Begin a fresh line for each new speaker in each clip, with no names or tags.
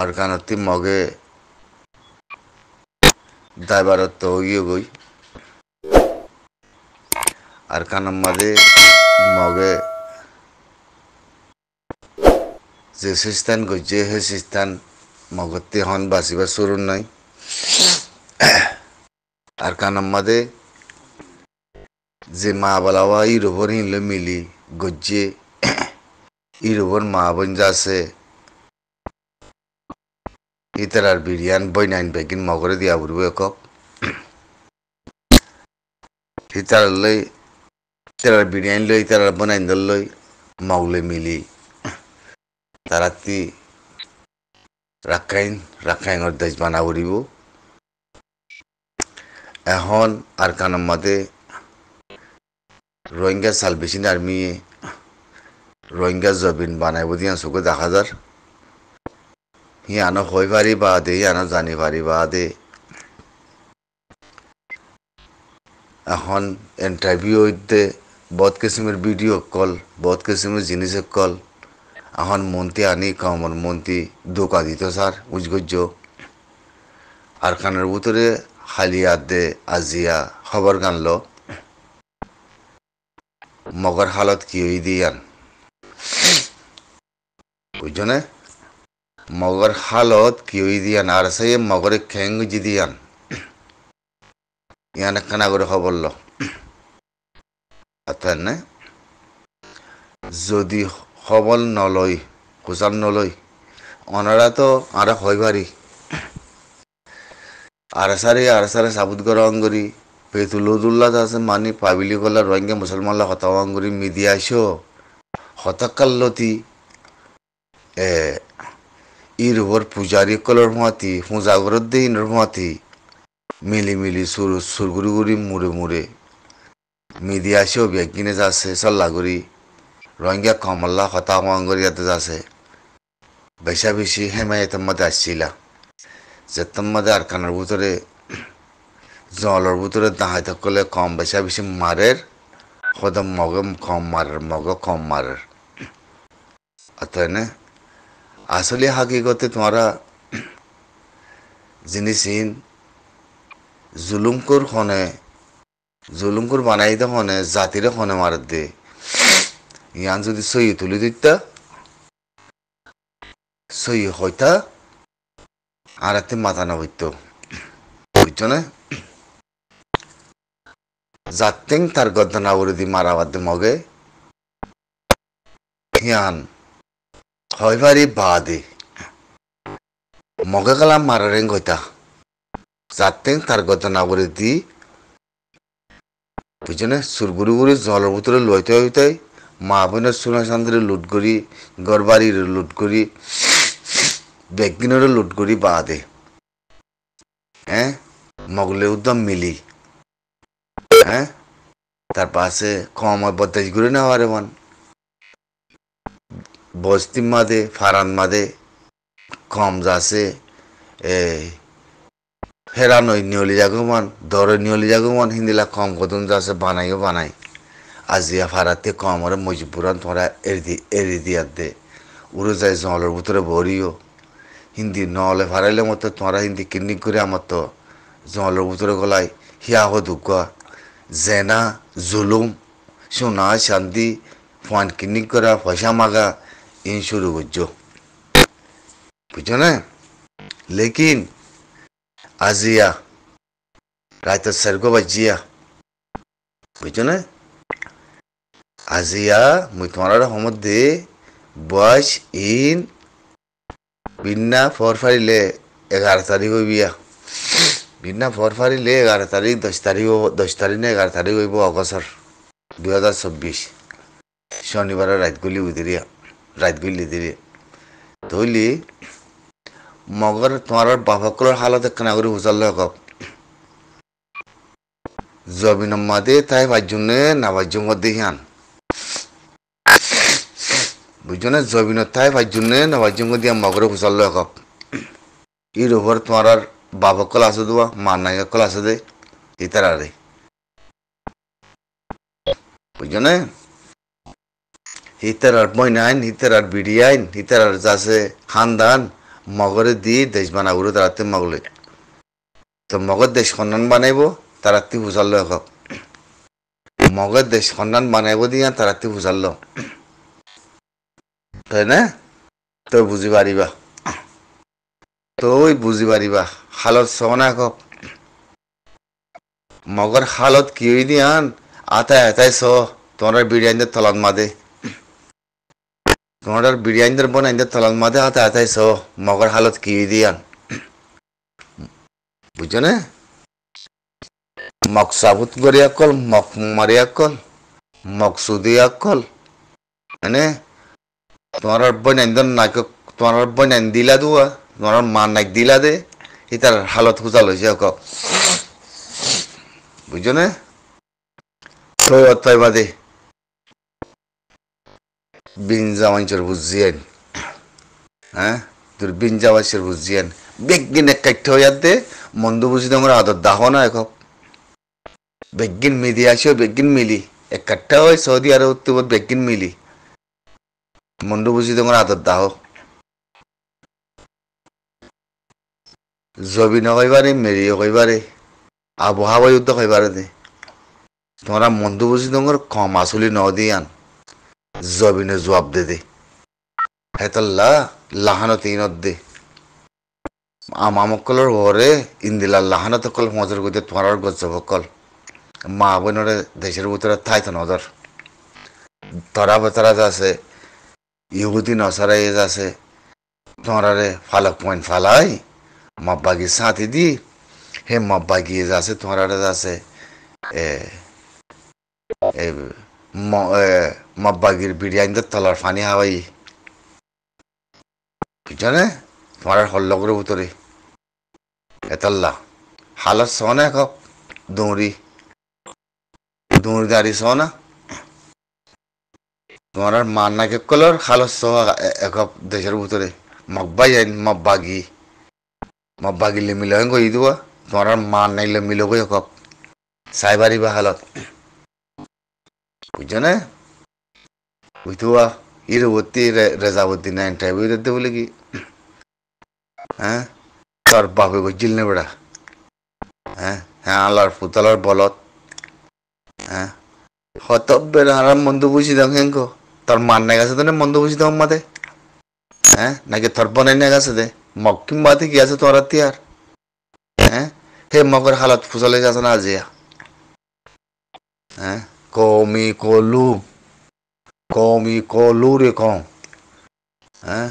arkanati moge daibaratto yogoi arkanamade moge je sistan goje he sistan mogotte hon basiba surun nai arkanamade je ma balawa irobor hinle mili goje irobor ma bonjase itarar biriyan boynain begin mogore dia burbe kok itarar biriyan loi itarar bonain dalloi maule mili tarati Rakhine ওর দেশ বানা উড়িব এখন আরকানের মধ্যে Rohingya Salvation Army Rohingya জবিন বানাইব দিয়া চকুত দেখা যার হিয়ানো হই পারি বাদে হিয়ানো জানি পারি বাদে এখন ইন্টারভিউ হইতে বহুত কিসিমের ভিডিও কল বহুত কিসিমের জিনিস কল এখন মন্ত্রী আনি কমর মন্ত্রী ধোকা দিত স্যার উজগজ্য আরকানের ভিতরে হালিয়াত দে আজিয়া খবর গানল মগর হালত কি হই দিয়ান বুঝছনে মগর হালত কি হই দিয়ান আর সে মগরে খেং জি দিয়ান ইয়ান কানা করে খবর ল আতার না যদি খবর নলয় কুচান নলয় অনারা তো আর হয় পারি আর সারে সাবুত গরঙ্গরি পেতুলুদুল্লাহ আছে মানি পাবিলি গলা রোহিঙ্গা মুসলমানলা হতাওয়াঙ্গরি মিডিয়া আইসো হতাকাল্লতি ইরবর পূজারি কলর মাতি পূজাগরত দে ইনর মাতি মিলি সুরগুরি মুড়ে মিডিয়া আইসো বেগিনে যাচ্ছে সল্লাগুড়ি রোহিঙ্গা কমল্লা হতাওয়াঙ্গরি এতে যাচ্ছে বেশি হেমায়তের মধ্যে আসছিলা যেতার মধ্যে আরকানের ভিতরে জলের ভিতরে দাহাই থাকলে কম বেশি মারের হয়তো মগ কম মারের অতএব না আসলে হাকিগতে তোমরা জিনিসিন জুলুমকর বানাই দে হনে জাতিরে হনে মার দে ইয়ান যদি সই তুলি দিতা সই হইতা আর এতে মাথা না হইতো বুঝছো না জাতিং তার গদ্দনা উড়ে দি মারাবাদ মগে হিয়ান হইবারি বাদে মগে গেলাম মারারেং হইতা জাতিং তার গদ্দনা উড়ে দি বুঝছো না সুরগুরি জলের ভিতরে লইতে হইতে মা বোনের সোনা চান্দিরে লুট করি গড়বাড়ির লুট করি বেগিনের লুট করি বাদে হ্যাঁ মগলে উদ্যম মিলি হ্যাঁ তার পাশে কম বদাস ঘুরে নেওয়া রে মান বস্তি মাদে ফারান মাদে কম যাচ্ছে হেরানই নিয়লি জাগমান দরে নিয়লি জাগমান হিন্দিলা কম কদম যাচ্ছে বানাই আজিয়া ফারাতে কম ওরা মজবুরান তোমরা এরি দিয়ার দে উড়ে যায় জলের ভিতরে ভরিও হিন্দি নহলে ফারাইলে মতো তোমরা হিন্দি কিন্নি করে আমার তো জলের ভিতরে গলায় হিয়া দুকা জেনা জুলুম সোনা শান্তি ফান কিন্নি করা পয়সা মাগা ইন শুরু করছো বুঝছো না লেকিন আজিয়া রাত সার্গো বাজিয়া বুঝছো না আজিয়া মুই তোমার মধ্যে বয়স ইন বিনা ফর ফারিলে 11 তারিখ হইবিয়া বিনা ফর ফারিলে 11 তারিখ 10 তারিখ না 11 তারিখ হইব অগস্টর 2024 শনিবারের রাতগুলি দিরিয়া তৈলি মগর তোমার বাবাকুলোর হালত একখানা করে হুজাল হক জবিন মাদে তাই ভাজ্যনে না ভাজ্য মধ্যে হিয়ান বুঝছো না জবিন তাই ভাজ্যনে না ভাজ্য মধ্যে মগরে হুজাল হক ইর ওপর তোমার বাবাকল আছে দেওয়া মার নাইকল আছে দে ইতার আরে বুঝছো না হিতার আর বইনাইন হিতার আর বিড়ি আইন হিতার আর যাচ্ছে খানদান মগরে দি দেশ বানাবো তারাতে মগলে তো মগর দেশ খন্ডন বানাইব তারাতে বুঝালো একক মগর দেশ খন্ডন বানাইব দিয়া তারাতে বুঝালো তাই না তো বুঝি পারিবা তুই বুঝি পারিবা হালত সনা একক মগর হালত কি হই দিয়ান আতায় আতায় স তোমার বিরিয়ানিদের তলাত মাদে তোমার বিরিয়ানিদের বনাইদের তলাত মাদে আতায় আতায় স মগর হালত কি হই দিয়ান বুঝছো না মক সাবুত করি আকল মক মারি আকল মক সুদি আকল মানে তোমার বনাইদের নাক তোমার বনাইন দিলা দুয়া তোমার মা নাক দিলা দে এটার হালত খুঁজাল হয়েছে একক বুঝছো না তৈ অতয় বাদে বিনজা মাঞ্চর বুঝিয়েন হ্যাঁ তোর বিনজা মাঞ্চর বুঝিয়েন বেগিন এক কাঠ্য হইয়ার দে মন্দ বুঝি তোমার আদর দাহ না একক বেগিন মিলি আসিও বেগিন মিলি এক কাঠ্যা হয় সৌদি আরব উত্তর বেগিন মিলি মন্দ বুঝি তোমার আদর দাহ জবিন কইবারে মেরিও কইবারে আবহাওয়া যুদ্ধ কইবারে দে তোমরা মন্দ বুঝি তোমার কম আসলি ন দিয়ান জবিনে জবাব দে দে হেতল্লা লাহানো তিনত দে আমামকলের ওরে ইন্দিলা লাহানো তকল মজর গইতে তোমার গজবকল মা বোনরে দেশের ভিতরে থাইতো নজর তরা বেতরা আছে ইহুদি নসারা এজ আছে তোমারে ফালক পয়েন্ট ফালাই মব্বাগি সাথে দি হে মব্বাগি এজ আছে তোমারে আছে এ মব্বাগির বিরিয়ানিদের তলার ফানি হাওয়াই বুঝছনে তোমার হল্লগের ভিতরে এতল্লা হালত সনে এক দৌড়ি দৌড়ি দাঁড়ি সনা তোমার মার নাকে কলর হালত সহ এক দেশের ভিতরে মব্বাই আইন মব্বাগি লেমিল গই দেওয়া তোমার মার নাই লেমিল গই এক সাইবারি বা হালত বুঝছনে বুঝতুয়া ইরবর্তী রেজাবর্তী না ইন্টারভিউ দিতে বলে কি হ্যাঁ তোর বাপে গজিল নে বেড়া হ্যাঁ হ্যাঁ আল্লাহর ফুতলার বলত হ্যাঁ হতব্বের আরাম মন্দ বুঝি দাও হেঙ্ক তোর মান না গেছে তো না মন্দ বুঝি দাও মাতে হ্যাঁ নাকি তোর বনাই না গেছে দে মক্কিম বাতে কি আছে তোর আর হ্যাঁ হে মগর হালত ফুসলে গেছে না আজিয়া হ্যাঁ কমি কলু রে কম হ্যাঁ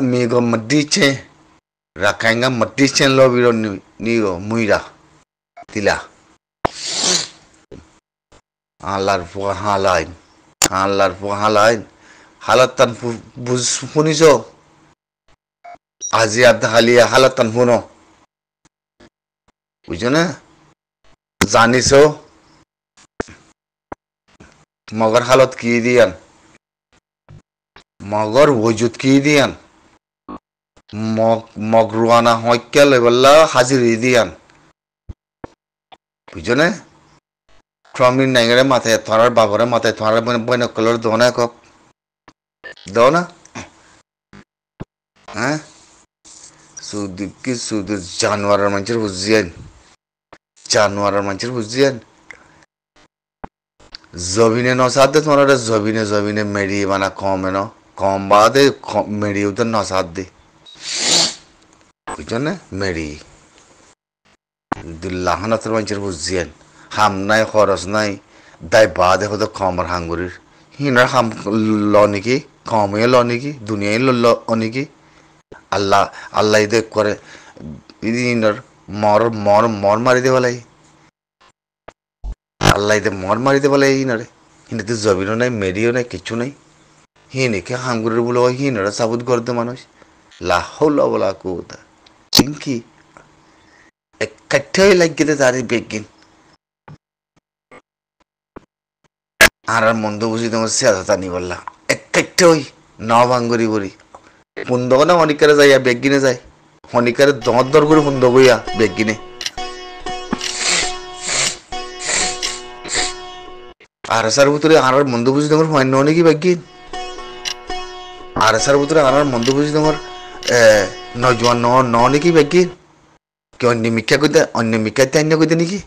mi go madiche rakainga madiche lo biro ni go muira tila alar fu halain halatan buz puniso আজি আদ হালিয়া হালাতান ফুনো বুঝছো না জানিছো মগর হালত কি দিয়ান মগর ওজুত কি দিয়ান মগ রুয়ানা হইক্যা লইবল্লা হাজির দিয়ান বুঝছো না ক্রমিন নাইগরে মাথায় তোমার বাবরে মাথায় তোমার বইন কলর দো না কক দো না হ্যাঁ সুদি কি সুদি জানোয়ারের মানুষের বুঝিয়েন জবিনে নসাদ দে তোমার জবিনে মেরি বানা কম বাদে মেরি উঠে নসাদ দে বুঝছো না মেরি লাহানাতের মানুষের বুঝিয়েন হাম নাই খরচ নাই দায় বাদে হতো কমর হাঙ্গুরির হিনার হাম ল নাকি কমে ল নাকি দুনিয়ায় ল নাকি আল্লাহ দেখ করে ইদিনর মর মারি দে বলাই আল্লাহ দে মর মারি দে বলাই ইনারে হিনাতে জবিনও নাই মেরিও নাই কিছু নাই হিনেকে হাঙ্গুরের বলে হিনারা সাবুত করতে মানুষ লাহৌলা বলা কোথা চিঙ্কি একাঠই লাগিয়ে তার বেগিন আর মন্দ বুঝি তোমার সেটা নি বললা একাঠই নভাঙ্গুরি বলি পুন্দক না হনিকারে যাইয়া বেগিনে যায় হনিকারে দর করে পুন্দ বইয়া বেগিনে আর সার ভিতরে আর মন্দ বুঝি তোমার ফাইন নাকি বেগিন আর সার ভিতরে আর মন্দ বুঝি তোমার নজওয়ান ন ন নেকি বেগি কি অন্য মিখ্যা কইতে অন্য মিখ্যাতে অন্য কইতে নাকি